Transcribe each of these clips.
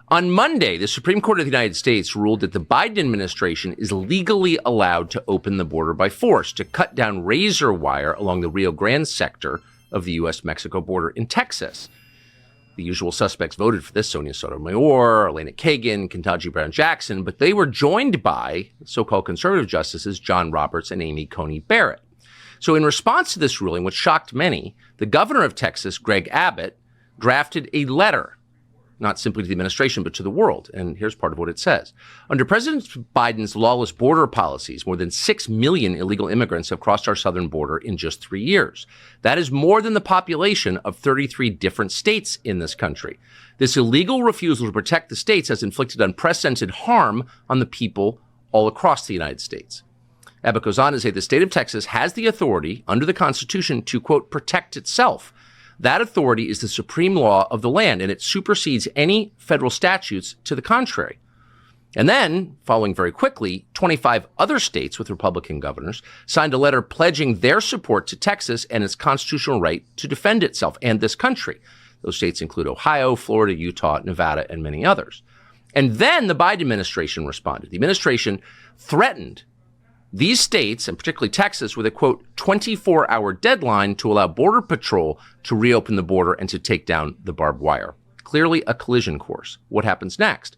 On Monday, the Supreme Court of the United States ruled that the Biden administration is legally allowed to open the border by force to cut down razor wire along the Rio Grande sector of the U.S.-Mexico border in Texas. The usual suspects voted for this: Sonia Sotomayor, Elena Kagan, Ketanji Brown Jackson, but they were joined by so-called conservative justices John Roberts and Amy Coney Barrett. So in response to this ruling, which shocked many, the governor of Texas, Greg Abbott, drafted a letter, not simply to the administration, but to the world. And here's part of what it says. Under President Biden's lawless border policies, more than 6 million illegal immigrants have crossed our southern border in just 3 years. That is more than the population of 33 different states in this country. This illegal refusal to protect the states has inflicted unprecedented harm on the people all across the United States. Abbott goes on to say the state of Texas has the authority under the Constitution to, quote, protect itself. That authority is the supreme law of the land, and it supersedes any federal statutes to the contrary. And then, following very quickly, 25 other states with Republican governors signed a letter pledging their support to Texas and its constitutional right to defend itself and this country. Those states include Ohio, Florida, Utah, Nevada, and many others. And then the Biden administration responded. The administration threatened these states, and particularly Texas, with a, quote, 24-hour deadline to allow Border Patrol to reopen the border and to take down the barbed wire. Clearly a collision course. What happens next?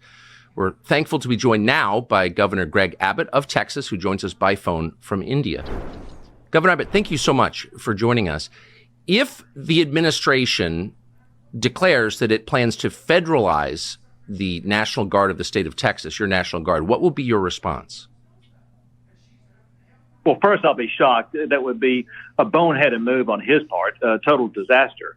We're thankful to be joined now by Governor Greg Abbott of Texas, who joins us by phone from India. Governor Abbott, thank you so much for joining us. If the administration declares that it plans to federalize the National Guard of the state of Texas, your National Guard, what will be your response? Well, first, I'll be shocked. That would be a boneheaded move on his part, a total disaster.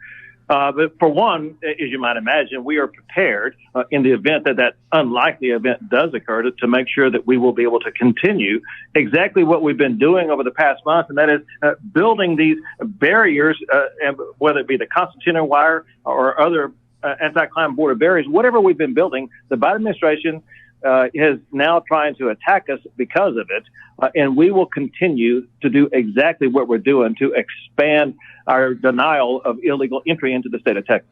But for one, as you might imagine, we are prepared in the event that that unlikely event does occur to make sure that we will be able to continue exactly what we've been doing over the past month, and that is building these barriers, and whether it be the concertina wire or other anti-crime border barriers, whatever we've been building, the Biden administration is now trying to attack us because of it. And we will continue to do exactly what we're doing to expand our denial of illegal entry into the state of Texas.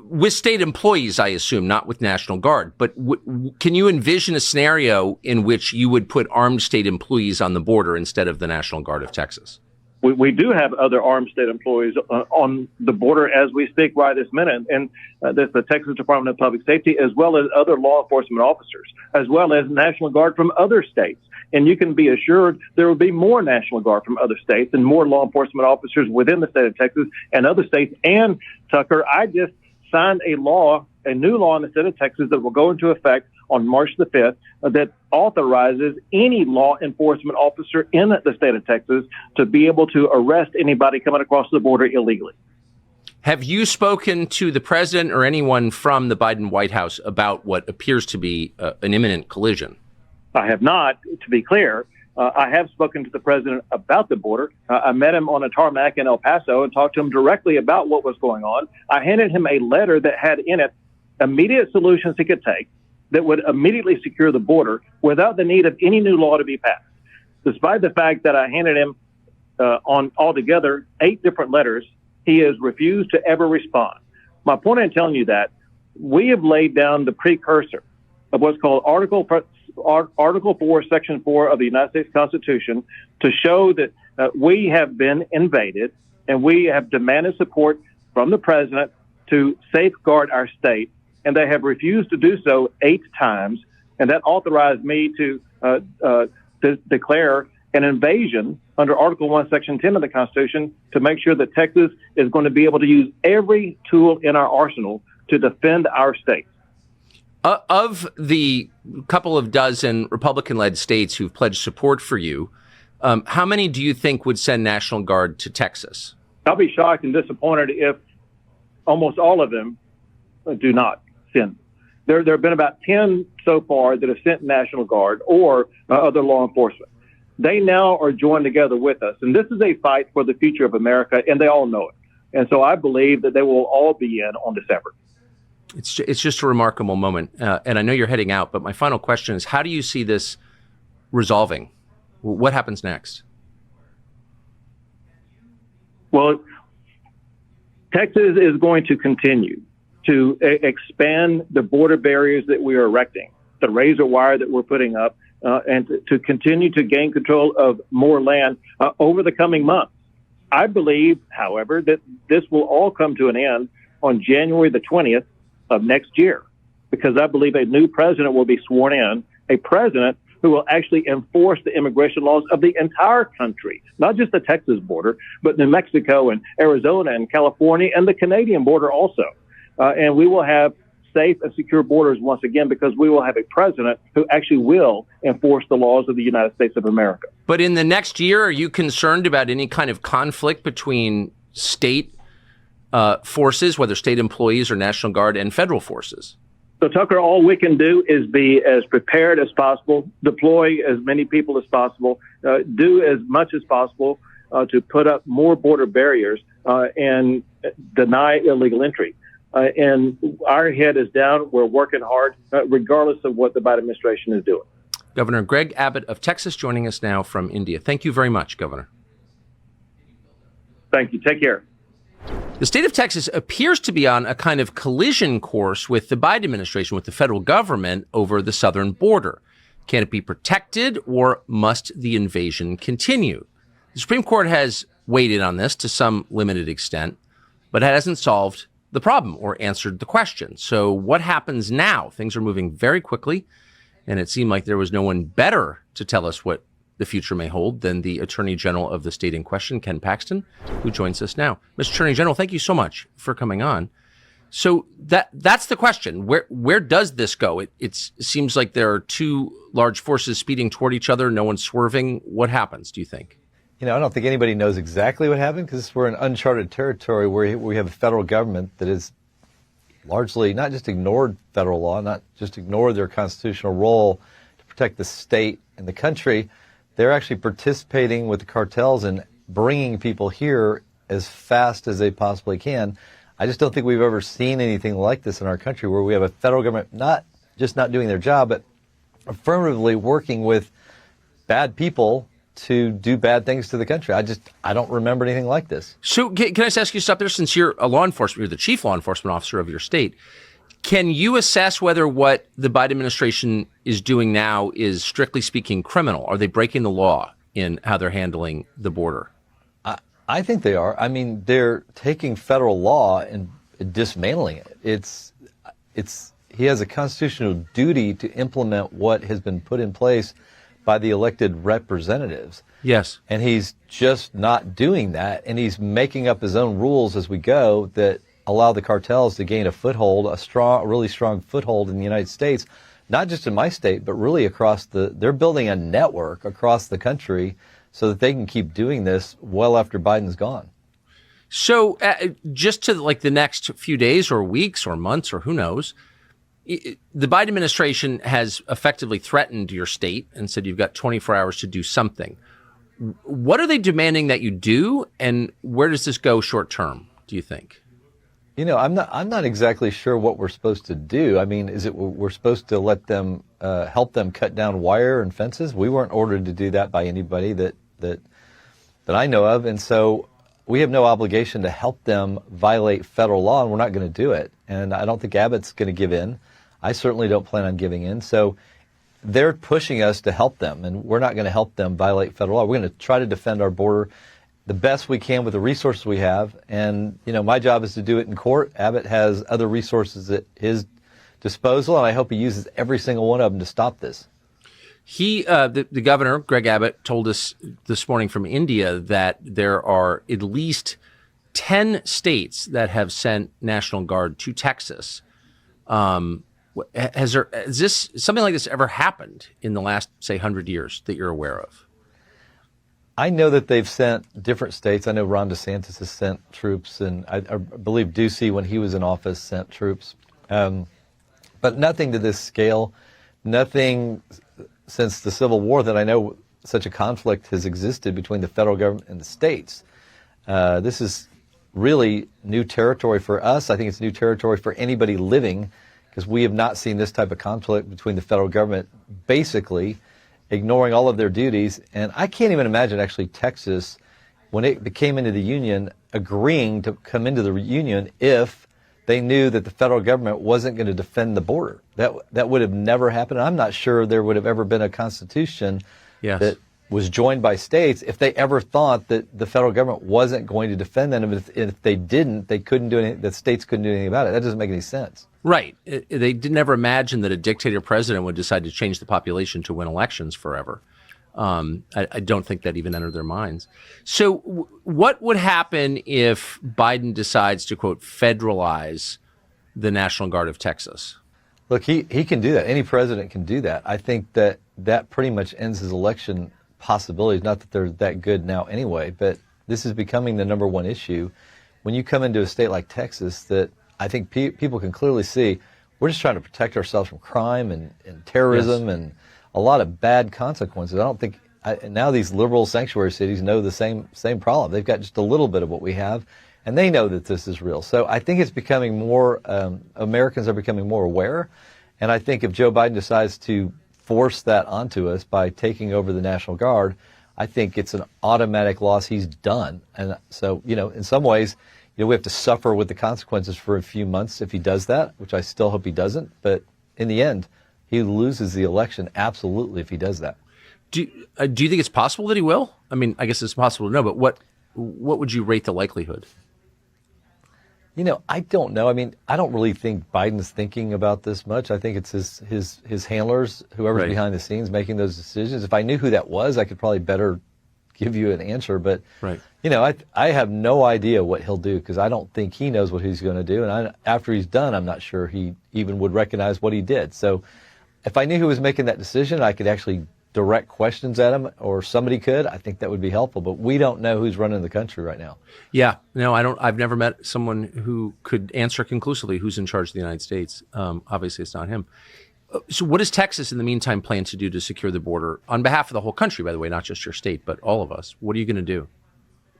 With state employees, I assume, not with National Guard. But can you envision a scenario in which you would put armed state employees on the border instead of the National Guard of Texas? We do have other armed state employees on the border as we speak right this minute. And that's the Texas Department of Public Safety, as well as other law enforcement officers, as well as National Guard from other states. And you can be assured there will be more National Guard from other states and more law enforcement officers within the state of Texas and other states. And, Tucker, I just signed a new law in the state of Texas that will go into effect on March the 5th that authorizes any law enforcement officer in the state of Texas to be able to arrest anybody coming across the border illegally. Have you spoken to the president or anyone from the Biden White House about what appears to be an imminent collision? I have not, to be clear. I have spoken to the president about the border. I met him on a tarmac in El Paso and talked to him directly about what was going on. I handed him a letter that had in it immediate solutions he could take that would immediately secure the border without the need of any new law to be passed. Despite the fact that I handed him on altogether 8 different letters, he has refused to ever respond. My point in telling you that, we have laid down the precursor of what's called Article 4, Section 4 of the United States Constitution to show that we have been invaded and we have demanded support from the president to safeguard our state. And they have refused to do so 8 times. And that authorized me to declare an invasion under Article 1, Section 10 of the Constitution to make sure that Texas is going to be able to use every tool in our arsenal to defend our state. Of the couple of dozen Republican-led states who've pledged support for you, how many do you think would send National Guard to Texas? I'll be shocked and disappointed if almost all of them do not send. There have been about 10 so far that have sent National Guard or other law enforcement. They now are joined together with us. And this is a fight for the future of America, and they all know it. And so I believe that they will all be in on December. It's just a remarkable moment. And I know you're heading out, but my final question is, how do you see this resolving? What happens next? Well, Texas is going to continue to expand the border barriers that we are erecting, the razor wire that we're putting up, and to continue to gain control of more land over the coming months. I believe, however, that this will all come to an end on January the 20th of next year, because I believe a new president will be sworn in, a president who will actually enforce the immigration laws of the entire country, not just the Texas border, but New Mexico and Arizona and California and the Canadian border also. And we will have safe and secure borders once again, because we will have a president who actually will enforce the laws of the United States of America. But in the next year, are you concerned about any kind of conflict between state forces, whether state employees or National Guard, and federal forces? So, Tucker, all we can do is be as prepared as possible, deploy as many people as possible, do as much as possible to put up more border barriers and deny illegal entry. And our head is down. We're working hard, regardless of what the Biden administration is doing. Governor Greg Abbott of Texas joining us now from India. Thank you very much, Governor. Thank you. Take care. The state of Texas appears to be on a kind of collision course with the Biden administration, with the federal government over the southern border. Can it be protected, or must the invasion continue? The Supreme Court has weighed in on this to some limited extent, but it hasn't solved the problem or answered the question. So what happens now? Things are moving very quickly, and it seemed like there was no one better to tell us what the future may hold than the Attorney General of the state in question, Ken Paxton, who joins us now. Mr. Attorney General, thank you so much for coming on. So that's the question. Where does this go? It seems like there are two large forces speeding toward each other, no one's swerving. What happens, do you think? You know, I don't think anybody knows exactly what happened, because we're in uncharted territory where we have a federal government that has largely not just ignored federal law, not just ignored their constitutional role to protect the state and the country. They're actually participating with the cartels and bringing people here as fast as they possibly can. I just don't think we've ever seen anything like this in our country, where we have a federal government not just not doing their job, but affirmatively working with bad people to do bad things to the country. I don't remember anything like this. So can I just ask you something? Since you're a law enforcement, you're the chief law enforcement officer of your state, can you assess whether what the Biden administration is doing now is, strictly speaking, criminal? Are they breaking the law in how they're handling the border? I think they are. I mean, they're taking federal law and dismantling it. He has a constitutional duty to implement what has been put in place by the elected representatives. Yes. And he's just not doing that. And he's making up his own rules as we go that allow the cartels to gain a foothold, a really strong foothold in the United States, not just in my state, but really across they're building a network across the country so that they can keep doing this well after Biden's gone. So just to like the next few days or weeks or months or who knows, the Biden administration has effectively threatened your state and said you've got 24 hours to do something. What are they demanding that you do, and where does this go short term, do you think? You know, I'm not exactly sure what we're supposed to do. I mean, is it we're supposed to let them help them cut down wire and fences? We weren't ordered to do that by anybody that I know of, and so we have no obligation to help them violate federal law, and we're not going to do it. And I don't think Abbott's going to give in. I certainly don't plan on giving in. So they're pushing us to help them, and we're not going to help them violate federal law. We're going to try to defend our border the best we can with the resources we have. And, you know, my job is to do it in court. Abbott has other resources at his disposal, and I hope he uses every single one of them to stop this. The governor, Greg Abbott, told us this morning from India that there are at least 10 states that have sent National Guard to Texas. Has something like this ever happened in the last, say, 100 years that you're aware of? I know that they've sent different states. I know Ron DeSantis has sent troops, and I believe Ducey, when he was in office, sent troops. But nothing to this scale, nothing since the Civil War that I know such a conflict has existed between the federal government and the states. This is really new territory for us. I think it's new territory for anybody living, because we have not seen this type of conflict between the federal government basically ignoring all of their duties. And I can't even imagine actually Texas, when it came into the Union, agreeing to come into the Union if they knew that the federal government wasn't going to defend the border. That would have never happened. I'm not sure there would have ever been a constitution that was joined by states if they ever thought that the federal government wasn't going to defend them. If they didn't, they couldn't do anything. The states couldn't do anything about it. That doesn't make any sense. Right. They did never imagine that a dictator president would decide to change the population to win elections forever. I don't think that even entered their minds. So what would happen if Biden decides to, quote, federalize the National Guard of Texas? Look, he can do that. Any president can do that. I think that pretty much ends his election possibilities. Not that they're that good now anyway, but this is becoming the number one issue. When you come into a state like Texas, that I think people can clearly see, we're just trying to protect ourselves from crime and terrorism and a lot of bad consequences. I don't think now these liberal sanctuary cities know the same problem. They've got just a little bit of what we have, and they know that this is real. So I think it's becoming more, Americans are becoming more aware, and I think if Joe Biden decides to force that onto us by taking over the National Guard, I think it's an automatic loss. He's done. And so, in some ways, we have to suffer with the consequences for a few months if he does that, which I still hope he doesn't. But in the end, he loses the election absolutely if he does that. Do you think it's possible that he will? I mean, I guess it's possible to know, but what would you rate the likelihood? I don't know. I mean, I don't really think Biden's thinking about this much. I think it's his handlers, whoever's behind the scenes making those decisions. If I knew who that was, I could probably better give you an answer. But, I have no idea what he'll do because I don't think he knows what he's going to do. And after he's done, I'm not sure he even would recognize what he did. So if I knew who was making that decision, I could actually direct questions at him, or somebody could. I think that would be helpful. But we don't know who's running the country right now. Yeah, no, I don't. I've never met someone who could answer conclusively who's in charge of the United States. Obviously, it's not him. So, what does Texas, in the meantime, plan to do to secure the border on behalf of the whole country? By the way, not just your state, but all of us. What are you going to do?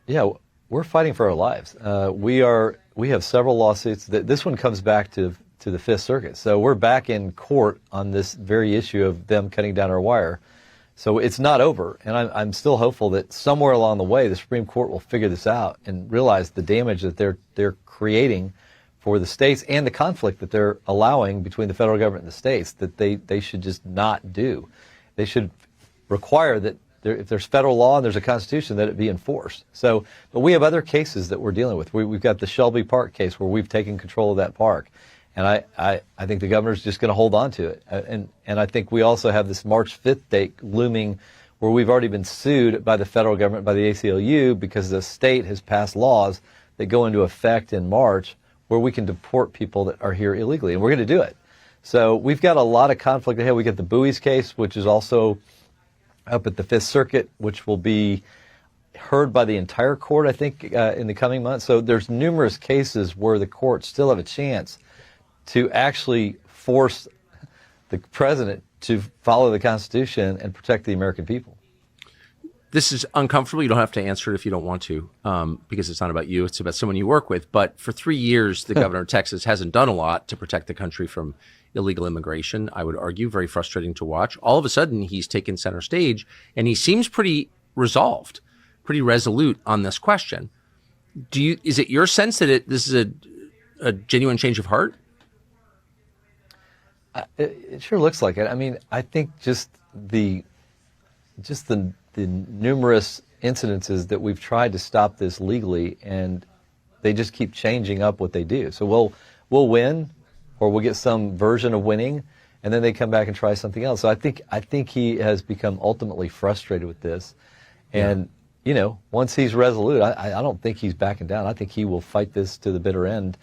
Yeah, we're fighting for our lives. We have several lawsuits. This one comes back to the Fifth Circuit. So we're back in court on this very issue of them cutting down our wire. So it's not over, and I'm still hopeful that somewhere along the way the Supreme Court will figure this out and realize the damage that they're creating for the states and the conflict that they're allowing between the federal government and the states, that they should just not do. They should require that if there's federal law and there's a constitution, that it be enforced. So, but we have other cases that we're dealing with. We've got the Shelby Park case where we've taken control of that park. And I think the governor's just going to hold on to it. And I think we also have this March 5th date looming where we've already been sued by the federal government, by the ACLU, because the state has passed laws that go into effect in March where we can deport people that are here illegally. And we're going to do it. So we've got a lot of conflict ahead. We got the Buies case, which is also up at the Fifth Circuit, which will be heard by the entire court, I think, in the coming months. So there's numerous cases where the courts still have a chance to actually force the president to follow the Constitution and protect the American people. This is uncomfortable. You don't have to answer it if you don't want to, because it's not about you. It's about someone you work with. But for 3 years, the governor of Texas hasn't done a lot to protect the country from illegal immigration. I would argue very frustrating to watch. All of a sudden, he's taken center stage, and he seems pretty resolved, pretty resolute on this question. Is it your sense that this is a genuine change of heart? It sure looks like it. I mean, I think just the numerous incidences that we've tried to stop this legally, and they just keep changing up what they do. So we'll win, or we'll get some version of winning, and then they come back and try something else. So I think he has become ultimately frustrated with this, and once he's resolute, I don't think he's backing down. I think he will fight this to the bitter end.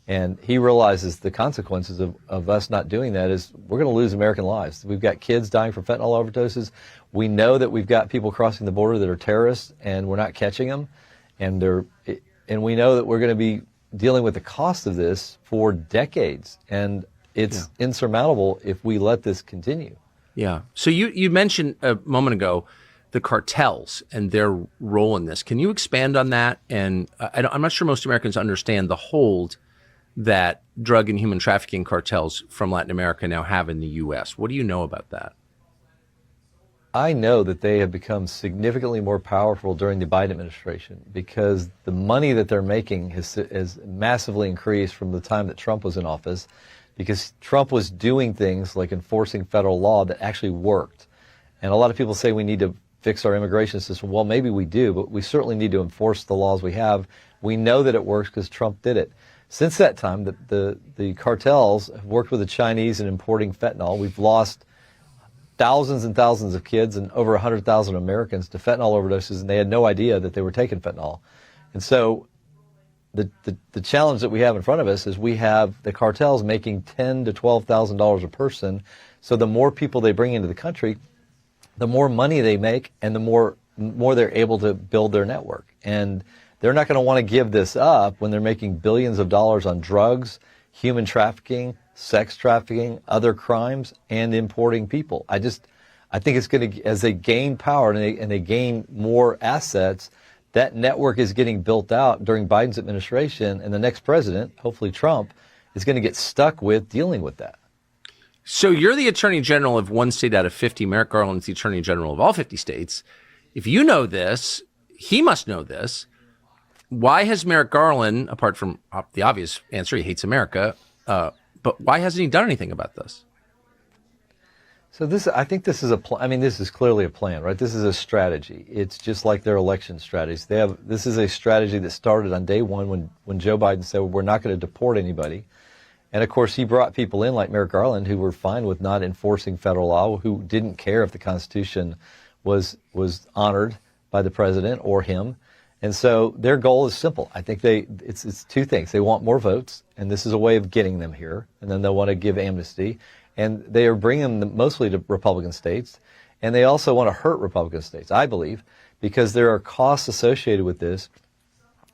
And he realizes the consequences of us not doing that is we're going to lose American lives. We've got kids dying from fentanyl overdoses. We know that we've got people crossing the border that are terrorists, and we're not catching them. And we know that we're going to be dealing with the cost of this for decades. And it's insurmountable if we let this continue. Yeah. So you mentioned a moment ago the cartels and their role in this. Can you expand on that? And I'm not sure most Americans understand the hold that drug and human trafficking cartels from Latin America now have in the U.S. What do you know about that? I know that they have become significantly more powerful during the Biden administration because the money that they're making has massively increased from the time that Trump was in office, because Trump was doing things like enforcing federal law that actually worked. And a lot of people say we need to fix our immigration system. Well, maybe we do, but we certainly need to enforce the laws we have. We know that it works because Trump did it. Since that time, the cartels have worked with the Chinese in importing fentanyl. We've lost thousands and thousands of kids and over 100,000 Americans to fentanyl overdoses, and they had no idea that they were taking fentanyl. And so the challenge that we have in front of us is we have the cartels making $10,000 to $12,000 a person. So the more people they bring into the country, the more money they make, and the more they're able to build their network. And they're not going to want to give this up when they're making billions of dollars on drugs, human trafficking, sex trafficking, other crimes, and importing people. I think it's going to, as they gain power and they gain more assets, that network is getting built out during Biden's administration, and the next president, hopefully Trump, is going to get stuck with dealing with that. So you're the attorney general of one state out of 50. Merrick Garland's the attorney general of all 50 states. If you know this, he must know this. Why has Merrick Garland, apart from the obvious answer, he hates America, but why hasn't he done anything about this? So I think this is this is clearly a plan, right? This is a strategy. It's just like their election strategies. This is a strategy that started on day one when Joe Biden said, we're not going to deport anybody. And of course, he brought people in like Merrick Garland who were fine with not enforcing federal law, who didn't care if the Constitution was honored by the president or him. And so their goal is simple. I think it's two things. They want more votes, and this is a way of getting them here. And then they'll want to give amnesty. And they are bringing them mostly to Republican states. And they also want to hurt Republican states, I believe, because there are costs associated with this.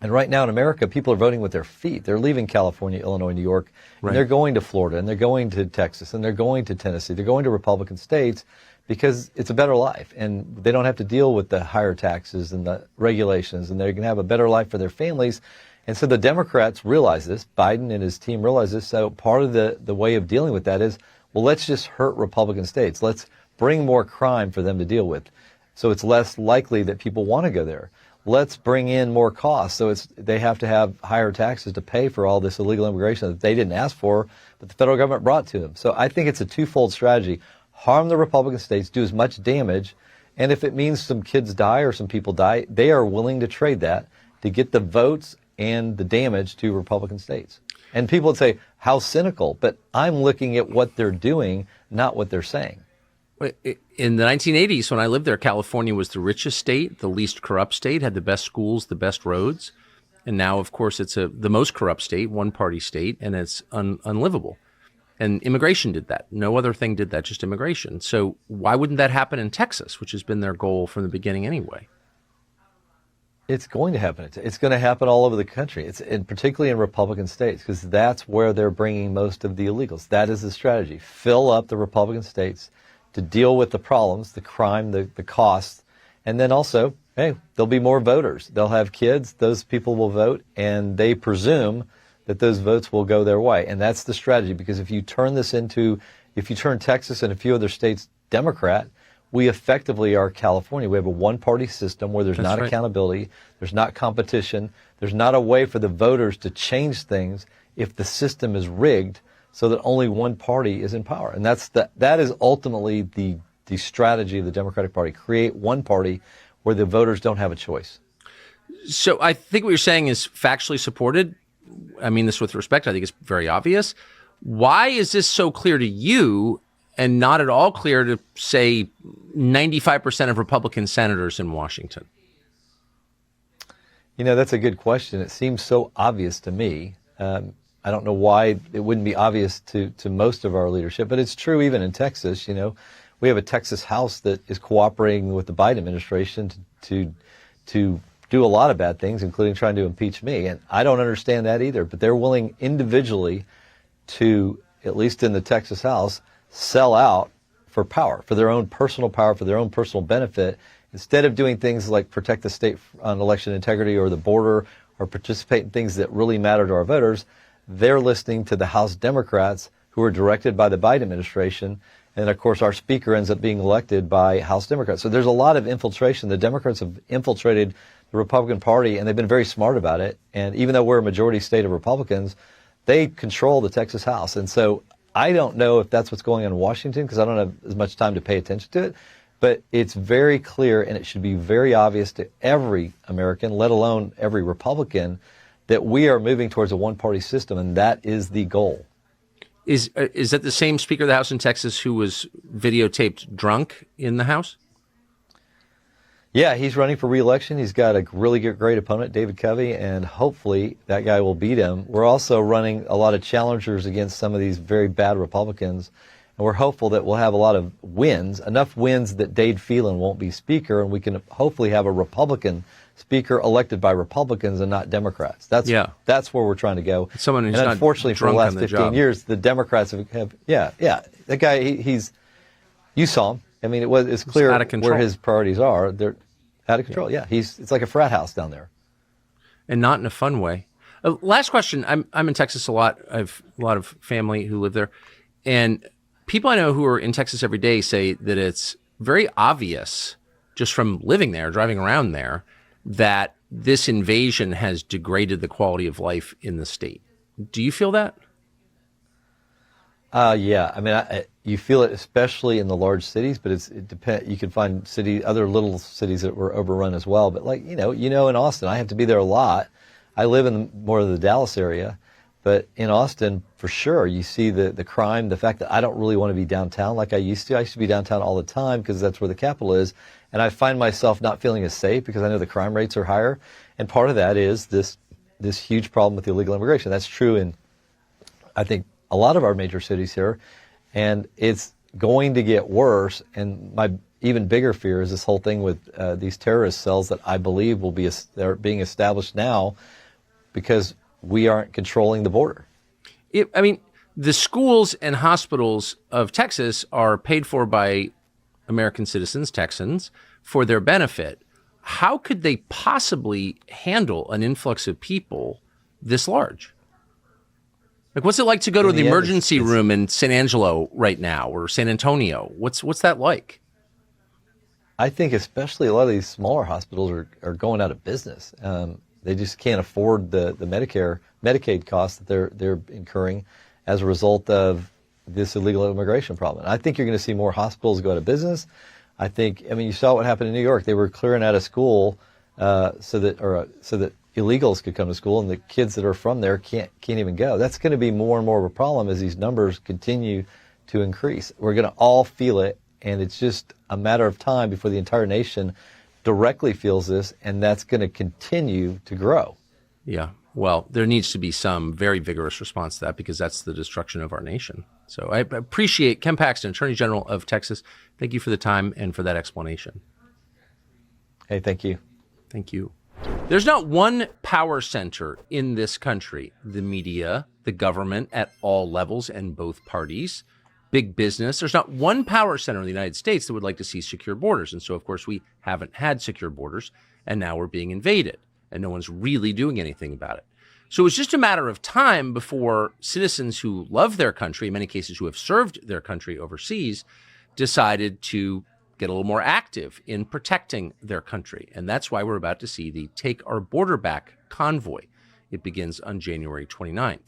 And right now in America, people are voting with their feet. They're leaving California, Illinois, New York, and they're going to Florida, and they're going to Texas, and they're going to Tennessee. They're going to Republican states because it's a better life, and they don't have to deal with the higher taxes and the regulations, and they can have a better life for their families. And so the Democrats realize this. Biden and his team realize this. So part of the way of dealing with that is, well, let's just hurt Republican states. Let's bring more crime for them to deal with, so it's less likely that people want to go there. Let's bring in more costs, so they have to have higher taxes to pay for all this illegal immigration that they didn't ask for, but the federal government brought to them. So I think it's a twofold strategy. Harm the Republican states, do as much damage, and if it means some kids die or some people die, they are willing to trade that to get the votes and the damage to Republican states. And people would say, how cynical, but I'm looking at what they're doing, not what they're saying. In the 1980s, when I lived there, California was the richest state, the least corrupt state, had the best schools, the best roads. And now, of course, it's the most corrupt state, one-party state, and it's unlivable. And immigration did that. No other thing did that, just immigration. So why wouldn't that happen in Texas, which has been their goal from the beginning anyway? It's going to happen. It's going to happen all over the country, and particularly in Republican states, because that's where they're bringing most of the illegals. That is the strategy. Fill up the Republican states to deal with the problems, the crime, the costs, and then also, hey, there'll be more voters. They'll have kids. Those people will vote, and they presume that those votes will go their way. And that's the strategy, because if you turn Texas and a few other states Democrat, we effectively are California. We have a one-party system where there's not accountability, there's not competition, there's not a way for the voters to change things if the system is rigged so that only one party is in power. And that is ultimately the strategy of the Democratic Party. Create one party where the voters don't have a choice. So I think what you're saying is factually supported. I mean this with respect. I think it's very obvious. Why is this so clear to you and not at all clear to, say, 95% of Republican senators in Washington? You know, that's a good question. It seems so obvious to me. I don't know why it wouldn't be obvious to most of our leadership, but it's true even in Texas. You know, we have a Texas House that is cooperating with the Biden administration to do a lot of bad things, including trying to impeach me. And I don't understand that either, but they're willing individually to, at least in the Texas House, sell out for power, for their own personal power, for their own personal benefit, instead of doing things like protect the state on election integrity or the border or participate in things that really matter to our voters. They're listening to the House Democrats who who are directed by the Biden administration. And of course, our speaker ends up being elected by House Democrats. So there's a lot of infiltration. The Democrats have infiltrated the Republican Party, and they've been very smart about it. And even though we're a majority state of Republicans, they control the Texas House. And so I don't know if that's what's going on in Washington, because I don't have as much time to pay attention to it. But it's very clear, and it should be very obvious to every American, let alone every Republican, that we are moving towards a one-party system, and that is the goal. Is that the same Speaker of the House in Texas who was videotaped drunk in the House? Yeah, he's running for re-election. He's got a really great opponent, David Covey, and hopefully that guy will beat him. We're also running a lot of challengers against some of these very bad Republicans, and we're hopeful that we'll have a lot of wins, enough wins that Dade Phelan won't be Speaker, and we can hopefully have a Republican Speaker elected by Republicans and not Democrats. That's where we're trying to go. Someone who's and not unfortunately, for the last 15 job. years, the Democrats have that guy. He's you saw him. I mean, it's clear where his priorities are. They're out of control. Yeah, it's like a frat house down there, and not in a fun way. Last question. I'm in Texas a lot. I have a lot of family who live there, and people I know who are in Texas every day say that it's very obvious, just from living there, driving around there, that this invasion has degraded the quality of life in the state. Do you feel that? Yeah. I mean, you feel it especially in the large cities, but it depends. You can find other little cities that were overrun as well. But like, in Austin, I have to be there a lot. I live in more of the Dallas area, but in Austin, for sure, you see the crime, the fact that I don't really want to be downtown like I used to. I used to be downtown all the time because that's where the capital is. And I find myself not feeling as safe because I know the crime rates are higher. And part of that is this huge problem with illegal immigration. That's true in, I think, a lot of our major cities here. And it's going to get worse. And my even bigger fear is this whole thing with these terrorist cells that I believe they're being established now because we aren't controlling the border. The schools and hospitals of Texas are paid for by American citizens, Texans, for their benefit. How could they possibly handle an influx of people this large? Like, what's it like to go to the emergency room in San Angelo right now or San Antonio? What's that like? I think especially a lot of these smaller hospitals are going out of business. They just can't afford the Medicaid costs that they're incurring as a result of this illegal immigration problem. And I think you're going to see more hospitals go out of business. You saw what happened in New York. They were clearing out of school so that illegals could come to school, and the kids that are from there can't even go. That's going to be more and more of a problem as these numbers continue to increase. We're going to all feel it, and it's just a matter of time before the entire nation directly feels this, and that's going to continue to grow. Yeah. Well, there needs to be some very vigorous response to that because that's the destruction of our nation. So I appreciate Ken Paxton, Attorney General of Texas. Thank you for the time and for that explanation. Hey, thank you. Thank you. There's not one power center in this country, the media, the government at all levels and both parties, big business. There's not one power center in the United States that would like to see secure borders. And so, of course, we haven't had secure borders, and now we're being invaded, and no one's really doing anything about it. So it's just a matter of time before citizens who love their country, in many cases who have served their country overseas, decided to get a little more active in protecting their country. And that's why we're about to see the Take Our Border Back convoy. It begins on January 29th.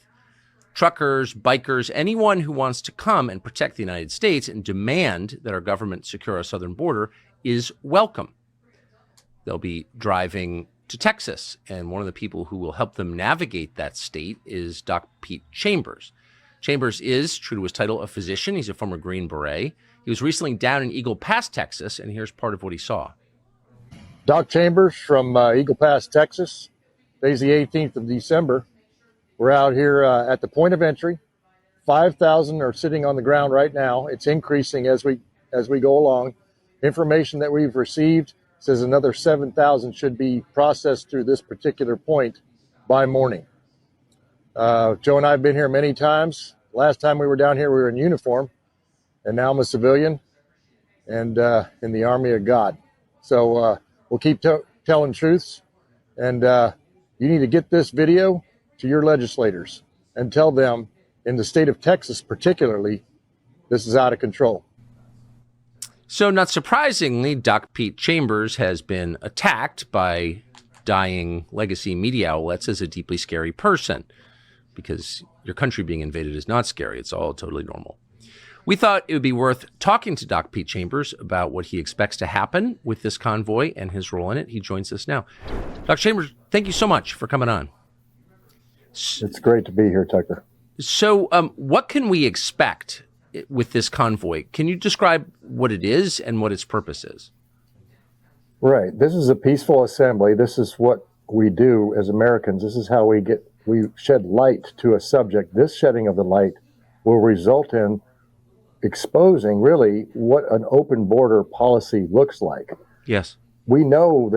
Truckers, bikers, anyone who wants to come and protect the United States and demand that our government secure our southern border is welcome. They'll be driving to Texas, and one of the people who will help them navigate that state is Doc Pete Chambers. Chambers is, true to his title, a physician. He's a former Green Beret. He was recently down in Eagle Pass, Texas, and here's part of what he saw. Doc Chambers from Eagle Pass, Texas. Today's the 18th of December. We're out here at the point of entry. 5,000 are sitting on the ground right now. It's increasing as we go along. Information that we've received says another 7,000 should be processed through this particular point by morning. Joe and I have been here many times. Last time we were down here, we were in uniform, and now I'm a civilian and in the Army of God. So we'll keep telling truths, and you need to get this video to your legislators and tell them in the state of Texas particularly, this is out of control. So not surprisingly, Doc Pete Chambers has been attacked by dying legacy media outlets as a deeply scary person, because your country being invaded is not scary. It's all totally normal. We thought it would be worth talking to Doc Pete Chambers about what he expects to happen with this convoy and his role in it. He joins us now. Dr. Chambers, thank you so much for coming on. It's great to be here, Tucker. So what can we expect with this convoy? Can you describe what it is and what its purpose is? Right. This is a peaceful assembly. This is what we do as Americans. This is how we shed light to a subject. This shedding of the light will result in exposing really what an open border policy looks like. Yes. We know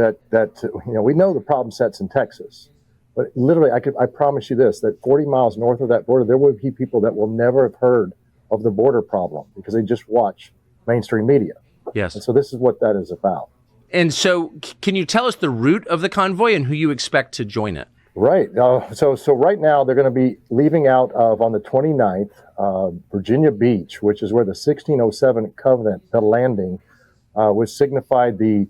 we know the problem sets in Texas, but literally I promise you this, that 40 miles north of that border, there will be people that will never have heard of the border problem because they just watch mainstream media. Yes. And so this is what that is about. And so can you tell us the route of the convoy and who you expect to join it? Right. So right now they're going to be leaving out of, on the 29th, Virginia Beach, which is where the 1607 Covenant, the landing, which signified the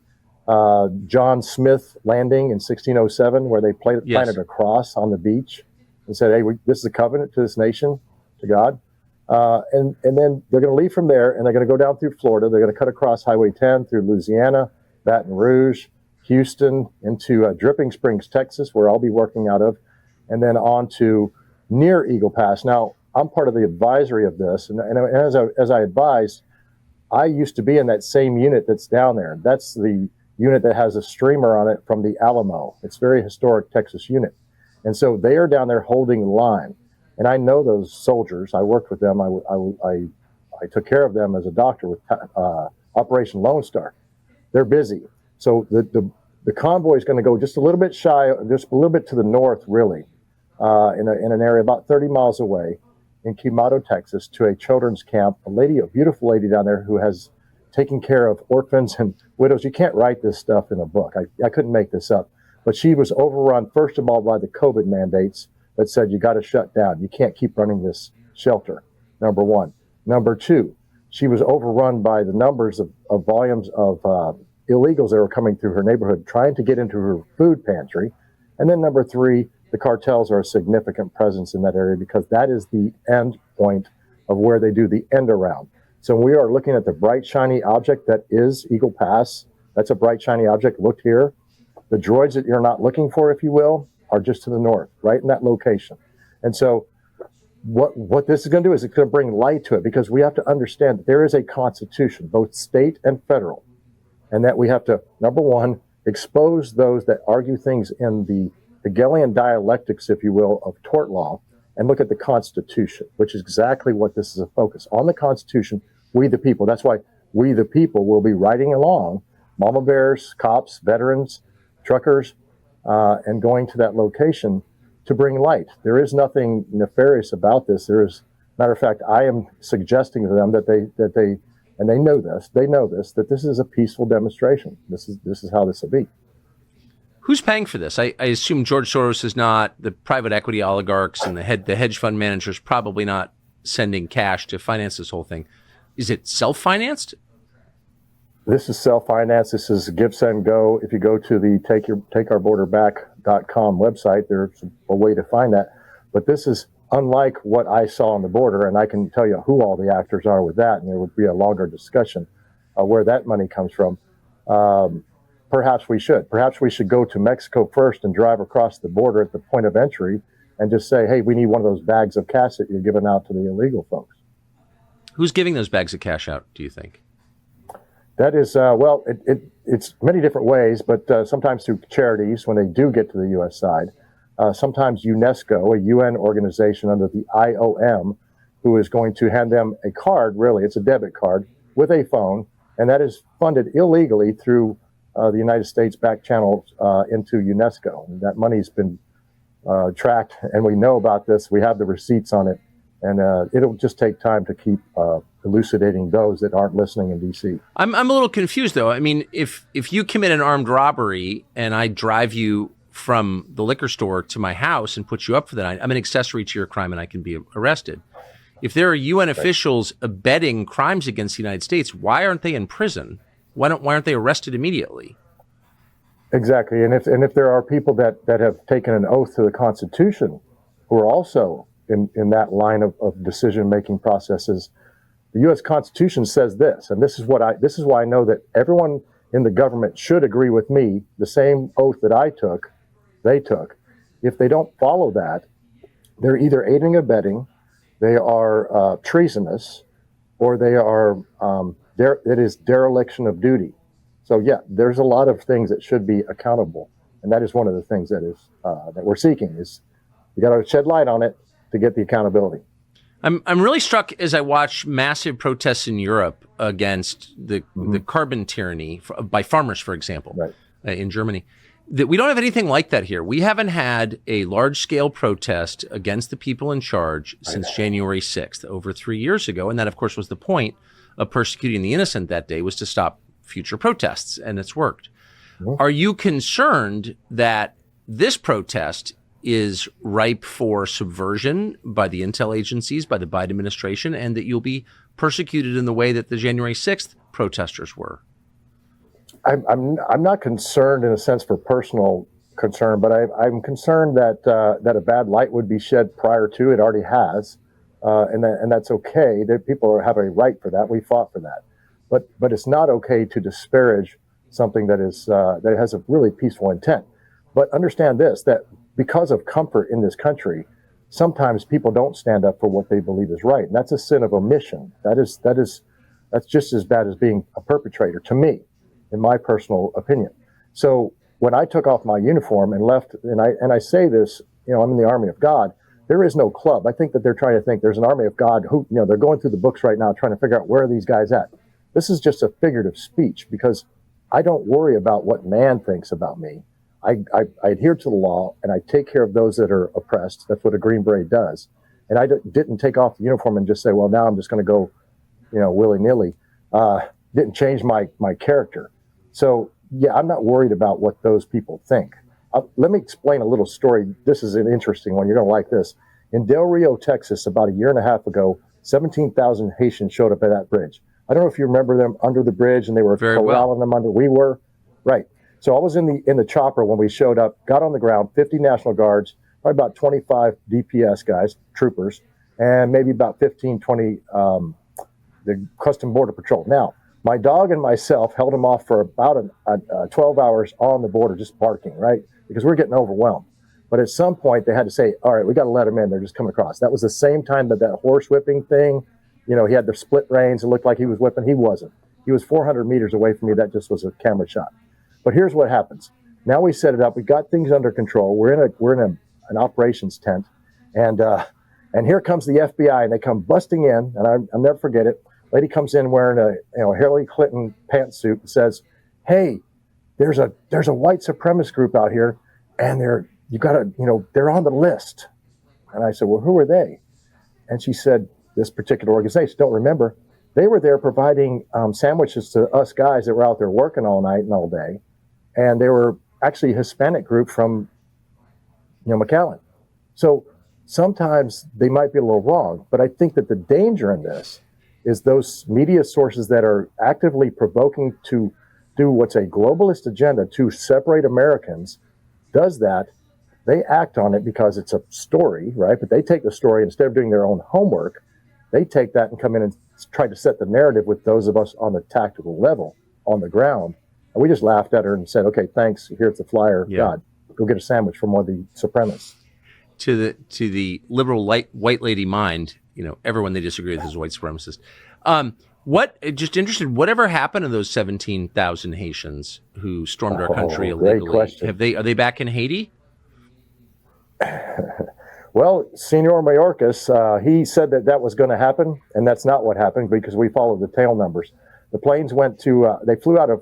John Smith landing in 1607, where they planted a cross on the beach and said, hey, this is a covenant to this nation, to God. And then they're going to leave from there, and they're going to go down through Florida. They're going to cut across Highway 10 through Louisiana, Baton Rouge, Houston, into Dripping Springs, Texas, where I'll be working out of, and then on to near Eagle Pass. Now, I'm part of the advisory of this, and as I advised, I used to be in that same unit that's down there. That's the unit that has a streamer on it from the Alamo. It's a very historic Texas unit. And so they are down there holding the line. And I know those soldiers. I worked with them. I took care of them as a doctor with Operation Lone Star. They're busy. So the convoy is going to go just a little bit just a little bit to the north, really, in an area about 30 miles away in Quemado, Texas, to a children's camp. A beautiful lady down there who has taken care of orphans and widows. You can't write this stuff in a book. I couldn't make this up. But she was overrun, first of all, by the COVID mandates that said you got to shut down. You can't keep running this shelter, number one. Number two, she was overrun by the numbers of volumes of illegals that were coming through her neighborhood, trying to get into her food pantry. And then number three, the cartels are a significant presence in that area because that is the end point of where they do the end around. So we are looking at the bright, shiny object that is Eagle Pass. That's a bright, shiny object. Look here. The droids that you're not looking for, if you will, are just to the north, right in that location. And so what this is going to do is it's going to bring light to it, because we have to understand that there is a constitution, both state and federal, and that we have to, number one, expose those that argue things in the Hegelian dialectics, if you will, of tort law, and look at the Constitution, which is exactly what this is a focus on. The Constitution, we the people. That's why we the people will be riding along, mama bears, cops, veterans, truckers, and going to that location to bring light. There is nothing nefarious about this. There is, matter of fact, I am suggesting to them that they, and they know this, that this is a peaceful demonstration. This is how this will be. Who's paying for this? I assume George Soros is not. The private equity oligarchs and the hedge fund managers probably not sending cash to finance this whole thing. Is it self-financed? This is self-financed. This is Give, Send, Go. If you go to the takeourborderback.com website, there's a way to find that. But this is unlike what I saw on the border, and I can tell you who all the actors are with that, and there would be a longer discussion where that money comes from. Perhaps we should. Perhaps we should go to Mexico first and drive across the border at the point of entry and just say, hey, we need one of those bags of cash that you're giving out to the illegal folks. Who's giving those bags of cash out, do you think? That is, it's many different ways, but sometimes through charities when they do get to the U.S. side. Sometimes UNESCO, a UN organization under the IOM, who is going to hand them a card, really, it's a debit card, with a phone, and that is funded illegally through the United States back channels into UNESCO. And that money's been tracked, and we know about this. We have the receipts on it, and it'll just take time to keep elucidating those that aren't listening in D.C. I'm a little confused, though. I mean, if you commit an armed robbery and I drive you from the liquor store to my house and put you up for the night, I'm an accessory to your crime and I can be arrested. If there are UN officials abetting crimes against the United States, why aren't they in prison? Why aren't they arrested immediately? Exactly. And if there are people that have taken an oath to the Constitution who are also in that line of decision-making processes, the U.S. Constitution says this, and this is why I know that everyone in the government should agree with me. The same oath that I took, they took. If they don't follow that, they're either aiding or abetting, they are treasonous, or they are it is dereliction of duty. So yeah, there's a lot of things that should be accountable, and that is one of the things that is that we're seeking. Is you got to shed light on it to get the accountability. I'm really struck as I watch massive protests in Europe against the carbon tyranny by farmers, for example, in Germany, that we don't have anything like that here. We haven't had a large-scale protest against the people in charge since January 6th, over 3 years ago. And that, of course, was the point of persecuting the innocent that day, was to stop future protests, and it's worked. Are you concerned that this protest is ripe for subversion by the intel agencies, by the Biden administration, and that you'll be persecuted in the way that the January 6th protesters were? I'm not concerned in a sense for personal concern, but I'm concerned that a bad light would be shed prior to. It already has, and that's okay. That people have a right for that. We fought for that, but it's not okay to disparage something that has a really peaceful intent. But understand this, that because of comfort in this country, sometimes people don't stand up for what they believe is right, and that's a sin of omission. That's just as bad as being a perpetrator to me, in my personal opinion. So when I took off my uniform and left, and I say this, I'm in the army of God. There is no club. I think that they're trying to think there's an army of God who, they're going through the books right now trying to figure out where are these guys at. This is just a figurative speech because I don't worry about what man thinks about me. I adhere to the law and I take care of those that are oppressed. That's what a Green Beret does. And I didn't take off the uniform and just say, well, now I'm just going to go, willy-nilly. Didn't change my character. So, yeah, I'm not worried about what those people think. Let me explain a little story. This is an interesting one. You're going to like this. In Del Rio, Texas, about a year and a half ago, 17,000 Haitians showed up at that bridge. I don't know if you remember them under the bridge, and they were corralling them under. We were. Right. So I was in the chopper when we showed up, got on the ground, 50 National Guards, probably about 25 DPS guys, troopers, and maybe about 15, 20 the Custom Border Patrol. Now, my dog and myself held them off for about 12 hours on the border, just barking, right? Because we're getting overwhelmed. But at some point, they had to say, all right, we got to let them in. They're just coming across. That was the same time that horse whipping thing, he had the split reins. It looked like he was whipping. He wasn't. He was 400 meters away from me. That just was a camera shot. But here's what happens. Now we set it up. We got things under control. We're in an operations tent. And here comes the FBI, and they come busting in, and I'll never forget it. Lady comes in wearing a Hillary Clinton pantsuit and says, "Hey, there's a white supremacist group out here, and they're on the list." And I said, "Well, who are they?" And she said, "This particular organization." Don't remember. They were there providing sandwiches to us guys that were out there working all night and all day, and they were actually a Hispanic group from McAllen. So sometimes they might be a little wrong, but I think that the danger in this is those media sources that are actively provoking to do what's a globalist agenda to separate Americans, does that. They act on it because it's a story, right? But they take the story, instead of doing their own homework, they take that and come in and try to set the narrative with those of us on the tactical level, on the ground. And we just laughed at her and said, okay, thanks. Here's the flyer. Yeah. God, go get a sandwich from one of the supremacists. To the liberal white lady mind, everyone they disagree with is a white supremacist. Just interested, whatever happened to those 17,000 Haitians who stormed our country illegally? Great question. Are they back in Haiti? Well, Senor Mayorkas, he said that was going to happen, and that's not what happened because we followed the tail numbers. The planes went to,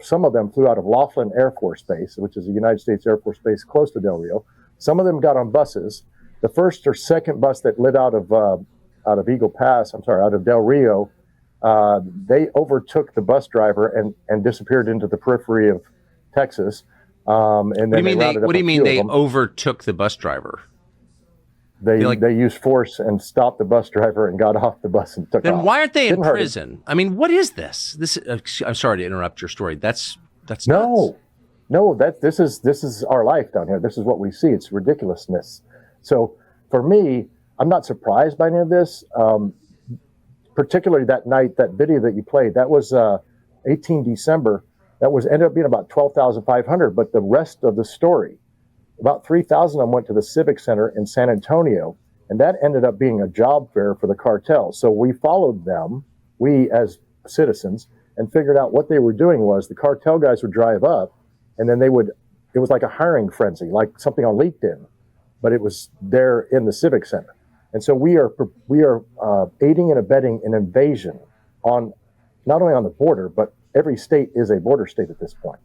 some of them flew out of Laughlin Air Force Base, which is a United States Air Force Base close to Del Rio. Some of them got on buses. The first or second bus that lit out of Del Rio, they overtook the bus driver and disappeared into the periphery of Texas. And then what do you mean they overtook the bus driver? They used force and stopped the bus driver and got off the bus and took off. Then why aren't they in prison? I mean, what is this? I'm sorry to interrupt your story. That's nuts. No. This is our life down here. This is what we see. It's ridiculousness. So for me, I'm not surprised by any of this. Particularly that night, that video that you played, that was 18 December. That ended up being about 12,500. But the rest of the story, about 3,000 of them went to the Civic Center in San Antonio, and that ended up being a job fair for the cartel. So we followed them, we as citizens, and figured out what they were doing was the cartel guys would drive up, and then it was like a hiring frenzy, like something on LinkedIn, but it was there in the Civic Center. And so we are aiding and abetting an invasion on not only on the border, but every state is a border state at this point.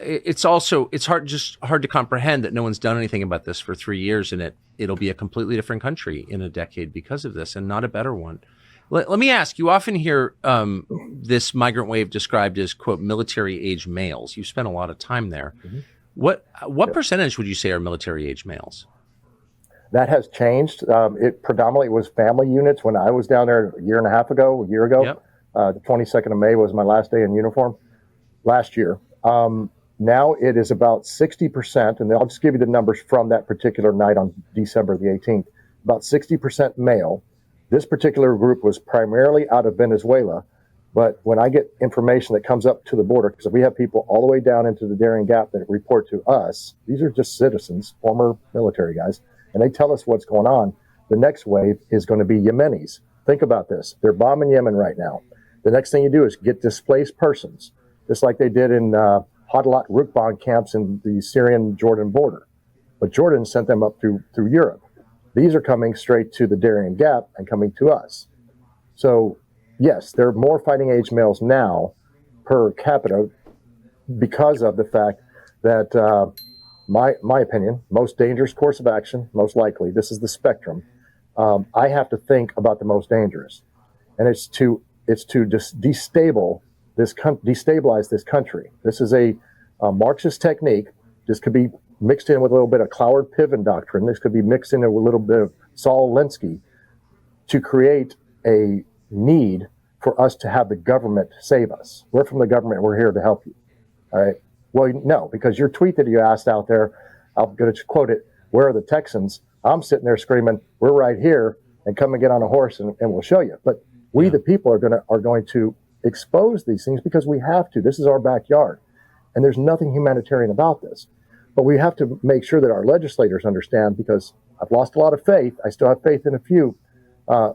It's hard to comprehend that no one's done anything about this for 3 years, and it'll be a completely different country in a decade because of this, and not a better one. Let me ask, you often hear this migrant wave described as, quote, military-age males. You've spent a lot of time there. Mm-hmm. What percentage would you say are military-age males? That has changed. It predominantly was family units when I was down there a year ago. Yep. The 22nd of May was my last day in uniform last year. Now it is about 60%, and I'll just give you the numbers from that particular night on December the 18th, about 60% male. This particular group was primarily out of Venezuela, but when I get information that comes up to the border, because we have people all the way down into the Darien Gap that report to us, these are just citizens, former military guys, and they tell us what's going on. The next wave is going to be Yemenis. Think about this. They're bombing Yemen right now. The next thing you do is get displaced persons, just like they did in Hadalat Rukban camps in the Syrian-Jordan border. But Jordan sent them up through Europe. These are coming straight to the Darien Gap and coming to us. So, yes, there are more fighting age males now per capita because of the fact that, my opinion, most dangerous course of action, most likely, this is the spectrum. I have to think about the most dangerous. And it's to just destabilize this country. This is a Marxist technique. This could be mixed in with a little bit of Cloward-Piven doctrine. This could be mixed in with a little bit of Saul Alinsky to create a need for us to have the government save us. We're from the government. We're here to help you. All right. Well, no, because your tweet that you asked out there, I'm going to quote it. Where are the Texans? I'm sitting there screaming, we're right here, and come and get on a horse and we'll show you. But we, the people, are going to expose these things because we have to. This is our backyard. And there's nothing humanitarian about this. But we have to make sure that our legislators understand, because I've lost a lot of faith. I still have faith in a few.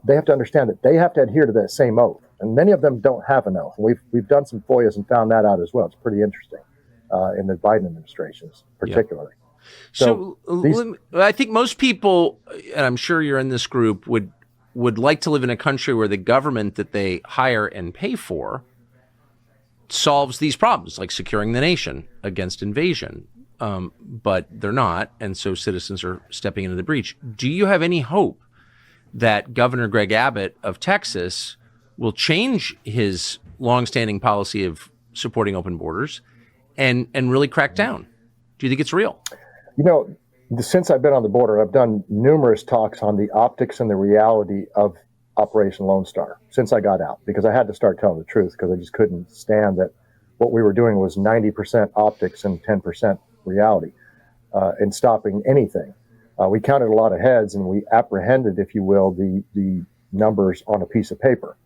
They have to understand that they have to adhere to that same oath. And many of them don't have an oath. And we've done some FOIAs and found that out as well. It's pretty interesting in the Biden administrations, particularly. Yeah. So I think most people, and I'm sure you're in this group, would like to live in a country where the government that they hire and pay for solves these problems, like securing the nation against invasion. But they're not, and so citizens are stepping into the breach. Do you have any hope that Governor Greg Abbott of Texas will change his longstanding policy of supporting open borders and really crack down? Do you think it's real? You know, since I've been on the border, I've done numerous talks on the optics and the reality of Operation Lone Star since I got out, because I had to start telling the truth, because I just couldn't stand that what we were doing was 90% optics and 10% reality in stopping anything. We counted a lot of heads, and we apprehended, if you will, the numbers on a piece of paper.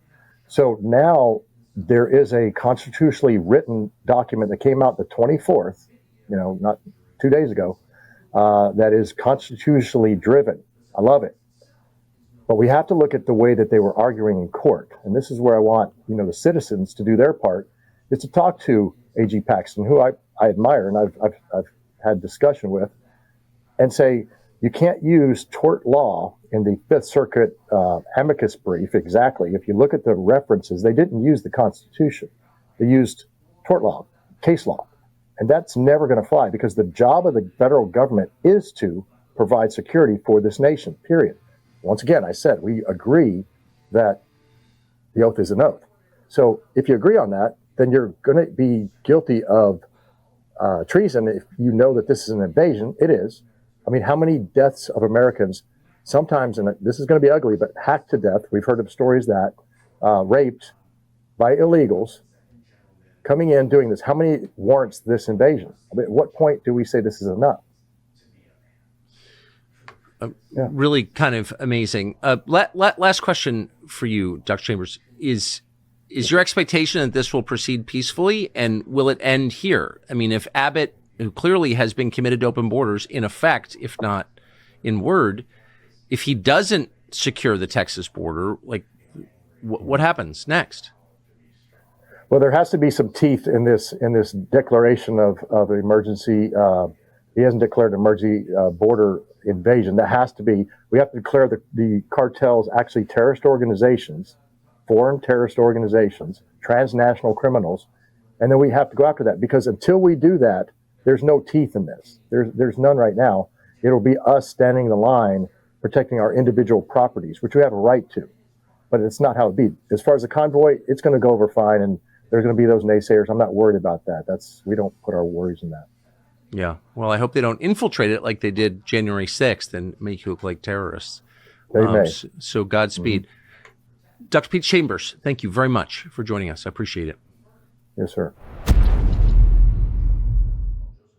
So now there is a constitutionally written document that came out the 24th, not 2 days ago, that is constitutionally driven. I love it. But we have to look at the way that they were arguing in court. And this is where I want, the citizens to do their part, is to talk to A.G. Paxton, who I admire and I've had discussion with, and say, you can't use tort law in the Fifth Circuit amicus brief exactly. If you look at the references, they didn't use the Constitution. They used tort law, case law. And that's never going to fly, because the job of the federal government is to provide security for this nation, period. Once again, I said, we agree that the oath is an oath. So if you agree on that, then you're going to be guilty of treason if you know that this is an invasion. It is. I mean, how many deaths of Americans, sometimes, and this is going to be ugly, but hacked to death. We've heard of stories that raped by illegals coming in doing this. How many warrants this invasion? I mean, at what point do we say this is enough? Really kind of amazing. Last question for you, Dr. Chambers, is your expectation that this will proceed peacefully, and will it end here? I mean, if Abbott, who clearly has been committed to open borders in effect, if not in word, if he doesn't secure the Texas border, like what happens next? Well, there has to be some teeth in this declaration of emergency. He hasn't declared an emergency border invasion. That has to be. We have to declare the cartels actually terrorist organizations, foreign terrorist organizations, transnational criminals, and then we have to go after that. Because until we do that, there's no teeth in this. There's none right now. It'll be us standing the line, protecting our individual properties, which we have a right to. But it's not how it be. As far as the convoy, it's going to go over fine, and there's going to be those naysayers. I'm not worried about that. We don't put our worries in that. Yeah. Well, I hope they don't infiltrate it like they did January 6th and make you look like terrorists. They may. So Godspeed. Mm-hmm. Dr. Pete Chambers, thank you very much for joining us. I appreciate it. Yes, sir.